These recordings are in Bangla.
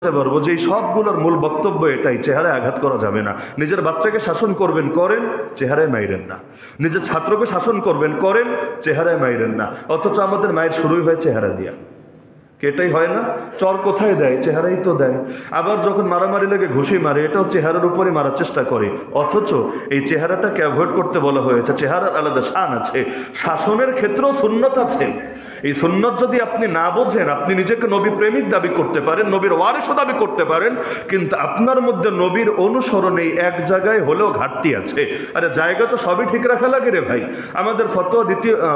পারবো যে এই সবগুলোর মূল বক্তব্য এটাই, চেহারায় আঘাত করা যাবে না। নিজের বাচ্চাকে শাসন করবেন, করেন, চেহারায় মাইরেন না। নিজের ছাত্রকে শাসন করবেন, করেন, চেহারায় মাইরেন না। অথচ আমাদের মায়ের শুরুই হয় চেহারা দিয়া। এটাই হয় না? চর কোথায় দেয়? চেহারাই তো দেয়। আবার যখন মারামারি লেগে ঘুষি মারে, এটাও চেহারার উপরে মারার চেষ্টা করে। অথচ এই চেহারাটাকে অ্যাভয়েড করতে বলা হয়েছে। চেহারার আলাদা শান আছে, শাসনের ক্ষেত্রেও সুন্নত আছে। এই সুন্নত যদি আপনি না বোঝেন, আপনি নিজেকে নবী প্রেমিক দাবি করতে পারেন, নবীর ওয়ারিসও দাবি করতে পারেন, কিন্তু আপনার মধ্যে নবীর অনুসরণে এক জায়গায় হলেও ঘাটতি আছে। আরে জায়গা তো সবই ঠিক রাখা লাগে রে ভাই। আমাদের ফতোয়া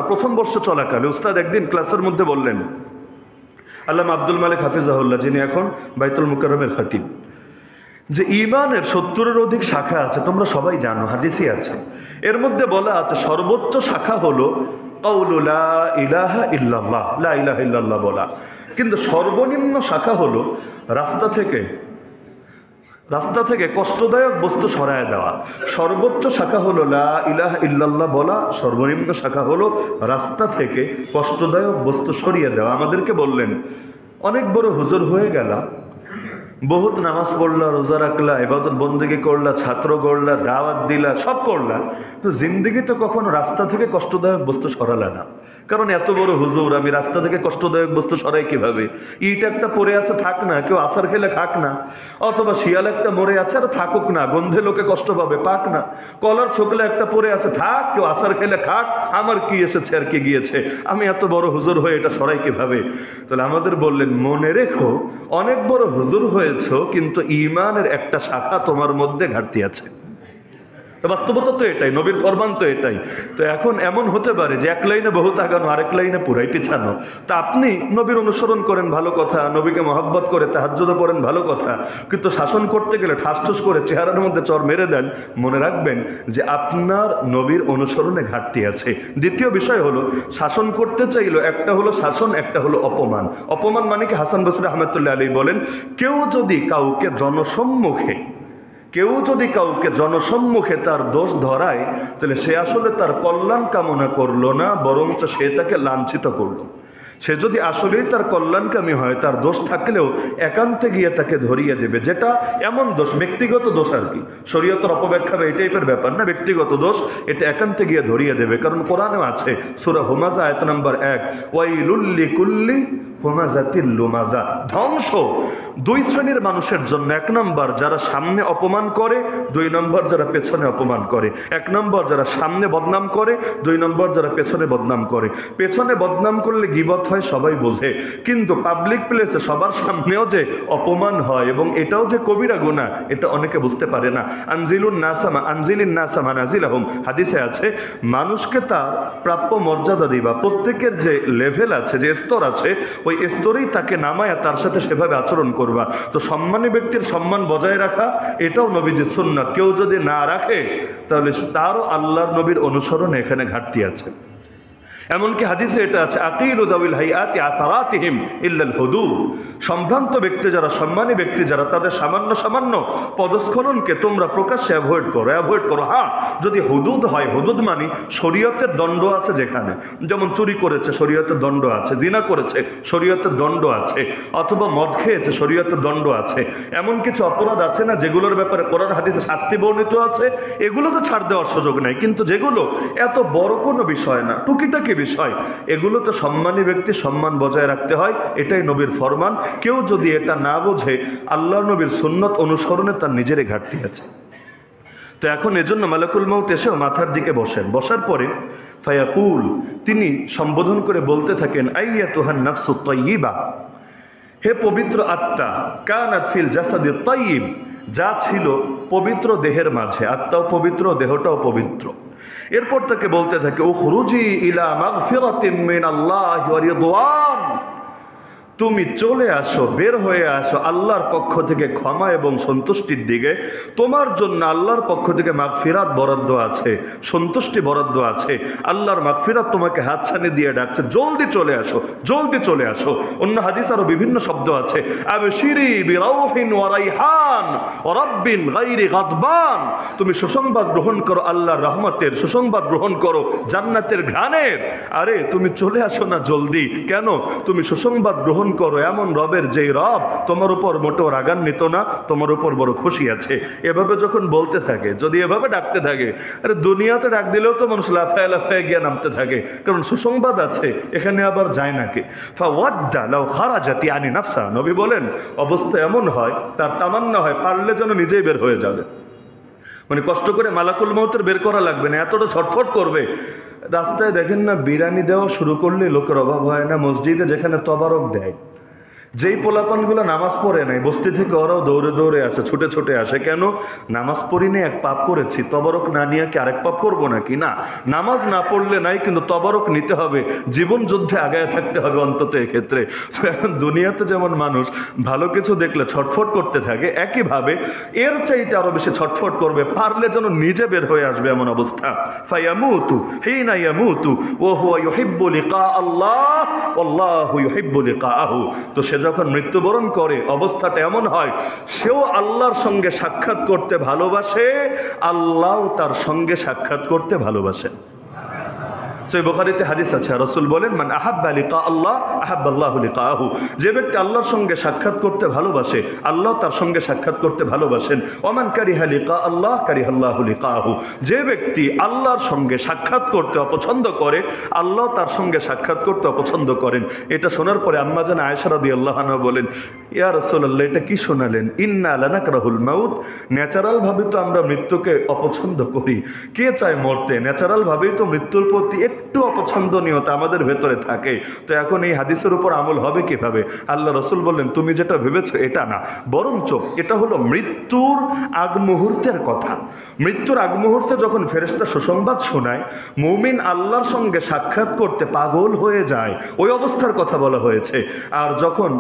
প্রথম বর্ষ চলাকালে উস্তাদ একদিন ক্লাসের মধ্যে বললেন, আল্লামা আব্দুল মালিক হাফিজাহুল্লাহ, যিনি এখন বাইতুল মুকাররমের খতিব, যে ঈমানের ৭০-এর অধিক শাখা আছে। তোমরা সবাই জানো, হাদিসই আছে। এর মধ্যে বলা আছে সর্বোচ্চ শাখা হলো কাউলু লা ইলাহা ইল্লাল্লাহ, লা ইলাহা ইল্লাল্লাহ বলা। কিন্তু সর্বনিম্ন শাখা হলো রাস্তা থেকে কষ্টদায়ক বস্তু সরায় দেওয়া। সর্বোচ্চ শাখা হলো লা ইলাহা ইল্লাল্লাহ বলা, সর্বনিম্ন শাখা হলো রাস্তা থেকে কষ্টদায়ক বস্তু সরিয়ে দেওয়া। আমাদেরকে বললেন, অনেক বড় হুজুর হয়ে গেলা, বহুত নামাজ পড়লা, রোজা রাখলা, ইবাদত বন্দেগি করলা, ছাত্র গড়লা, দাওয়াত দিলা, সব করলা, তো জিন্দেগিতে কখনো রাস্তা থেকে কষ্টদায়ক বস্তু সরালা না। কারণ এত বড় হুজুর, আমি রাস্তা থেকে কষ্টদায়ক বস্তু সরাই কিভাবে? ইট একটা পড়ে আছে, থাক না, কেউ আছাড় খেলে খাক না। অথবা শিয়াল একটা মরে আছে, আর থাকুক না, গন্ধে লোকে কষ্ট পাবে, পাক না। কলার ছোকলা একটা পড়ে আছে, থাক, কেউ আছাড় খেলে খাক, আমার কি এসেছে আর কি গিয়েছে, আমি এত বড় হুজুর হয়ে এটা সরাই কিভাবে? তাহলে আমাদের বললেন, মনে রেখো, অনেক বড় হুজুর হয়েছ, কিন্তু ঈমানের একটা শাখা তোমার মধ্যে ঘাটতি আছে। বাস্তবতা তো এটাই, নবীর ফরমান তো এটাই। তো এখন এমন হতে পারে যে এক লাইনে বহুত আগানো, আরেক লাইনে পুরাই পিছানো। তা আপনি নবীর অনুসরণ করেন, ভালো কথা, নবীকে মহব্বত করে তাহাজ্জুদে পড়েন, ভালো কথা, কিন্তু শাসন করতে গেলে ঠাসঠুস করে চেহারার মধ্যে চর মেরে দেন, মনে রাখবেন যে আপনার নবীর অনুসরণে ঘাটতি আছে। দ্বিতীয় বিষয় হলো, শাসন করতে চাইলো, একটা হলো শাসন, একটা হলো অপমান। অপমান মানে কি? হাসান বসরি রহমতুল্লাহ আলাইহি বলেন, কেউ যদি কাউকে জনসম্মুখে তার দোষ ধরায়, তাহলে সে আসলে তার কল্যাণ কামনা করলো না, বরঞ্চ সে তাকে লাঞ্ছিত করলো। সে যদি আসলেই তার কল্যাণকামী হয়, তার দোষ থাকলেও একান্তে গিয়ে তাকে ধরিয়ে দেবে। যেটা এমন দোষ, ব্যক্তিগত দোষ আর কি, শরীয়তের অপব্যাখ্যা বা এই টাইপের ব্যাপার না, ব্যক্তিগত দোষ, এটা একান্তে গিয়ে ধরিয়ে দেবে। কারণ কোরআনেও আছে, সূরা হুমাযা আয়াত নম্বর 1, ওয়াইলুল লিকুল্লি হুমাযাতিল লুমাযা, ধ্বংস দুই শ্রেণীর মানুষের জন্য। এক নম্বর যারা সামনে অপমান করে, দুই নম্বর যারা পেছনে অপমান করে। এক নম্বর যারা সামনে বদনাম করে, দুই নম্বর যারা পেছনে বদনাম করে। পেছনে বদনাম করলে গীবত হয়, সবাই বোঝে, কিন্তু পাবলিক প্লেসে সবার সামনেও যে অপমান হয়, এবং এটাও যে কবিরা গুনাহ, এটা অনেকে বুঝতে পারে না। আনজিলিন নাসা মানাজিলাহুম, হাদিসে আছে, মানুষকে তার প্রাপ্য মর্যাদা দিবা। প্রত্যেকের যে লেভেল আছে, যে স্তর আছে, ওই স্তরেই তাকে নামায়া তার সাথে সেভাবে আচরণ করবা। তো সম্মানী ব্যক্তির সম্মান বজায় রাখা, এটাও নবীজির সুন্নাত। কেউ যদি না রাখে, তাহলে তারও আল্লাহর নবীর অনুসরণে এখানে ঘাটতি আছে। এমনকি হাদিসে এটা আছে, আকিলু যাবিল হাইয়াতি আসারাতিহিম ইল্লাল হুদুদ, সম্ভ্রান্ত ব্যক্তি যারা, সম্মানী ব্যক্তি যারা, তাদের সামান্য পদস্খলনকে তোমরা প্রকাশ্যে অ্যাভয়েড করো। হ্যাঁ, যদি হুদুদ হয়, হুদুদ মানে শরীয়তের দণ্ড আছে, যেখানে যেমন চুরি করেছে শরীয়তের দণ্ড আছে, জিনা করেছে শরীয়তের দণ্ড আছে, অথবা মদ খেয়েছে শরীয়তের দণ্ড আছে। এমন কিছু অপরাধ আছে না যেগুলোর ব্যাপারে কোরআন হাদিসে শাস্তি বর্ণিত আছে, এগুলো তো ছাড় দেওয়ার সুযোগ নাই। কিন্তু যেগুলো এত বড় কোনো বিষয় না, টুকিটাকি বিষয়, এগুলো তো সম্মানী ব্যক্তি সম্মান বজায় রাখতে হয়, এটাই নবীর ফরমান। কেউ যদি এটা না বোঝে, আল্লাহ নবীর সুন্নত অনুসরণে তার নিজেরই ঘাটতি আছে। তো এখন এজন্য মালাকুল মউত এসেও মাথার দিকে বসার পরে ফায়াকুল, তিনি সম্বোধন করে বলতে থাকেন, আইয়াতুহান নাফসুত তাইয়্যিবা, হে পবিত্র আত্মা, কানাত ফিল জাসাদিত তাইয়্যিব, যা ছিল পবিত্র দেহের মাঝে, আত্মাও পবিত্র, দেহটাও পবিত্র। এরপর তাকে বলতে থাকে, উখরুজি ইলা মাগফিরাতিম মিনাল্লাহি ওয়া রিদওয়ান, তুমি চলে আসো, বের হয়ে আসো আল্লাহর পক্ষ থেকে ক্ষমা এবং সন্তুষ্টির দিকে। তোমার জন্য আল্লাহর পক্ষ থেকে মাগফিরাত বরাদ্দ আছে, সন্তুষ্টি বরাদ্দ আছে। আল্লাহর মাগফিরাত তোমাকে হাতছানি দিয়ে ডাকছে, জলদি চলে আসো, জলদি চলে আসো। অন্য হাদিস আরো বিভিন্ন শব্দ আছে, আবশিরি বিরাউহিন ওয়া রাইহান ওয়া রাব্বিন গায়রি গাদবান, তুমি সুসংবাদ গ্রহণ করো আল্লাহর রহমতের, সুসংবাদ গ্রহণ করো জান্নাতের ঘ্রাণের। আরে তুমি চলে আসো না জলদি, কেন? তুমি সুসংবাদ গ্রহণ করো এমন রবের যেই রব তোমার উপর মোটেও রাগান্বিত না, তোমার উপর বড় খুশি আছে। এভাবে যখন বলতে থাকে, যদি এভাবে ডাকতে থাকে, আরে দুনিয়াতে ডাক দিলেও তো মানুষ লাফায় লাফায় গিয়ে নামতে থাকে, কারণ সুসংবাদ আছে, এখানে আবার যায় নাকি। ফাওয়াদ্দা লাউ খারাজাত ইয়ানি নাফসা, নবী বলেন অবস্থা এমন হয়, তার তামান্না হয় পারলে যেন নিজেই বের হয়ে যাবে, মানে কষ্ট করে মালাকুল মউতের বের করা লাগবে না, এতটা ছটফট করবে। রাস্তায় দেখেন না, বিরিয়ানি দেওয়া শুরু করলে লোকের অভাব হয় না। মসজিদে যেখানে তবারক দেয়, যেই পোলাপানগুলো নামাজ পড়ে নাই, বস্তি থেকে ওরাও দৌড়ে দৌড়ে আসে, ছুটে ছুটে আসে। কেন? নামাজ পড়িনি, এক পাপ করেছি, তবারক না নিয়ে কি আরেক পাপ করবো নাকি? না, নামাজ না পড়লে নাই, কিন্তু তবারক নিতে হবে, জীবন যুদ্ধে আগায় থাকতে হবে অন্তত এক্ষেত্রে। এখন দুনিয়াতে যেমন মানুষ ভালো কিছু দেখলে ছটফট করতে থাকে, একইভাবে এর চাইতে আরো বেশি ছটফট করবে, পারলে যেন নিজে বের হয়ে আসবে এমন অবস্থা। ফায়ামুতু হিনা ইয়ামুতু ওয়া হুয়া ইউহিব্বু লিকা আল্লাহ ওয়াল্লাহু ইউহিব্বু লিকাহু। তো সে যখন মৃত্যুবরণ করে অবস্থাটা এমন হয়, সেও আল্লাহর সঙ্গে সাক্ষাৎ করতে ভালোবাসে, আল্লাহও তার সঙ্গে সাক্ষাৎ করতে ভালোবাসেন। সহিহ বুখারীতে হাদিস আছে, রাসূল বলেন মান আহাব্বা লিকা আল্লাহ আহাব্বাল্লাহু লিকাহু, যে ব্যক্তি আল্লাহর সঙ্গে সাক্ষাৎ করতে ভালোবাসে, আল্লাহ তার সঙ্গে সাক্ষাৎ করতে ভালোবাসেন। ওমান কারিহা লিকা আল্লাহ কারিহাল্লাহু লিকাহু, যে ব্যক্তি আল্লাহর সঙ্গে সাক্ষাৎ করতে অপছন্দ করে, আল্লাহ তার সঙ্গে সাক্ষাৎ করতে অপছন্দ করেন। এটা শোনার পরে আম্মা জান আয়েশা রাদিয়াল্লাহু আনহা বলেন, ইয়া রাসূলুল্লাহ, এটা কি শোনালেন? ইন্না লানাকরাহুল মাউত, ন্যাচারাল ভাবে তো আমরা মৃত্যুকে অপছন্দ করি, কে চায় মরতে? ন্যাচারাল ভাবেই তো মৃত্যুর প্রতি একটু অপছন্দনীয়তা আমাদের ভেতরে থাকে। তো এখন এই হাদিসের উপর আমল হবে কিভাবে? আল্লাহ রাসূল বললেন, তুমি যেটা ভেবেছো এটা না, বরঞ্চ এটা হলো মৃত্যুর আগ মুহূর্তের কথা। মৃত্যুর আগ মুহূর্তে যখন ফেরেশতা সুসংবাদ শোনায়, মুমিন আল্লাহর সঙ্গে সাক্ষাৎ করতে পাগল হয়ে যায়, ওই অবস্থার কথা বলা হয়েছে। আর যখন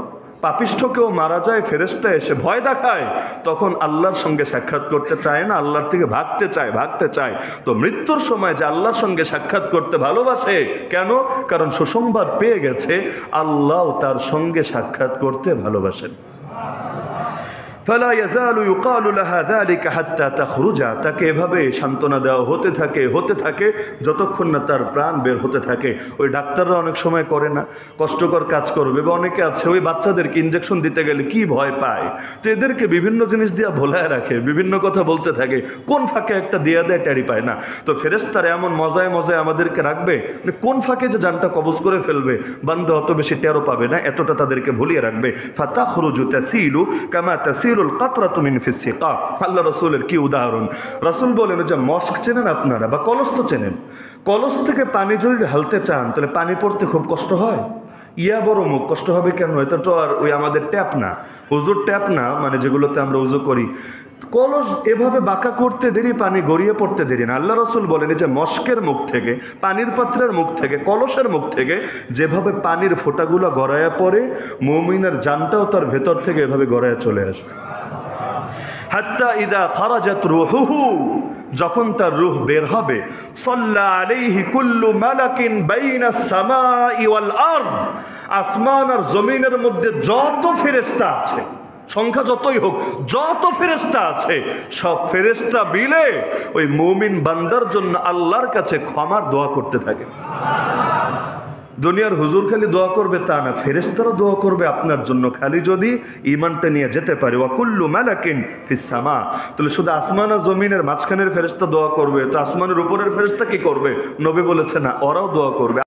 পাপিষ্ঠ কেউ মারা যায়, ফেরেশতা এসে ভয় দেখায়, তখন আল্লাহর সঙ্গে সাক্ষাৎ করতে চায় না, আল্লাহর থেকে ভাগতে চায়। তো মৃত্যুর সময় যে আল্লাহর সঙ্গে সাক্ষাৎ করতে ভালোবাসে, কেন? কারণ সুসংবাদ পেয়ে গেছে, আল্লাহ তার সঙ্গে সাক্ষাৎ করতে ভালোবাসেন। ফালা ইয়াজালু ইউকালু লাহা যালিকা হাত্তা তাখরুজা, তাকে এভাবে সান্ত্বনা দেওয়া হতে থাকে যতক্ষণ না তার প্রাণ বের হতে থাকে। ওই ডাক্তাররা অনেক সময় করে না, কষ্টকর কাজ করবে, বা অনেকে আছে ওই বাচ্চাদেরকে ইনজেকশন দিতে গেলে কি ভয় পায়, তো এদেরকে বিভিন্ন জিনিস দিয়ে ভোলায় রাখে, বিভিন্ন কথা বলতে থাকে, কোন ফাঁকে একটা দিয়ে দেয় টেরি পায় না। তো ফেরেশতারা এমন মজায় মজায় আমাদেরকে রাখবে, কোন ফাঁকে যে জানটা কবজ করে ফেলবে বান্দা অত বেশি টেরও পাবে না, এতটা তাদেরকে ভুলিয়ে রাখবে। ফাতাখরুজু তাসিলু কামা তাসিলুল কাতরাতু মিন ফিস সিকা। আল্লাহ রাসূলের কি উদাহরণ! রাসূল বলেন যে মস্ক চেনেন আপনারা, বা কলস তো চেনেন, কলস থেকে পানি যদি ঢালতে চান তাহলে পানি পড়তে খুব কষ্ট হয়, ইয়া বড় মুখ কষ্ট হবে কেন? এটা তো আর ওই আমাদের ট্যাপ না, উজুর ট্যাপ না, মানে যেগুলোতে আমরা উজু করি। কলস এভাবে বাঁকা করতে দেরি, পানি গড়িয়ে পড়তে দেরি না। আল্লাহ রাসূল বলেন যে মস্কের মুখ থেকে, পানির পাত্রের মুখ থেকে, কলসের মুখ থেকে যেভাবে পানির ফোঁটাগুলো গড়ায়া পড়ে, মুমিনের জানটাও তার ভেতর থেকে এভাবে গড়ায়া চলে আসবে। হাত্তা ইদা খারাজাত রূহুহু, যখন তার রূহ বের হবে, সাল্লা আলাইহি কুল্লু মালাকিন বাইনাস সামাই ওয়াল আরদ, আসমান আর জমিনের মধ্যে যত ফেরেশতা আছে, সংখ্যা যতই হোক, যত ফেরেশতা আছে, সব ফেরেশতা মিলে ওই মুমিন বান্দার জন্য আল্লাহর কাছে ক্ষমার দোয়া করতে থাকে। দুনিয়ার হুজুর খালি দোয়া করবে তা না, ফেরেশতারা দোয়া করবে আপনার জন্য, খালি যদি ঈমানটা নিয়ে যেতে পারে। ওয়া কুল্লু মালাকিন ফিস সামা, তাহলে শুধু আসমান আর জমিনের মাঝখানের ফেরেশতা দোয়া করবে, তো আসমানের উপরের ফেরেশতা কি করবে? নবী বলেছে না, ওরাও দোয়া করবে।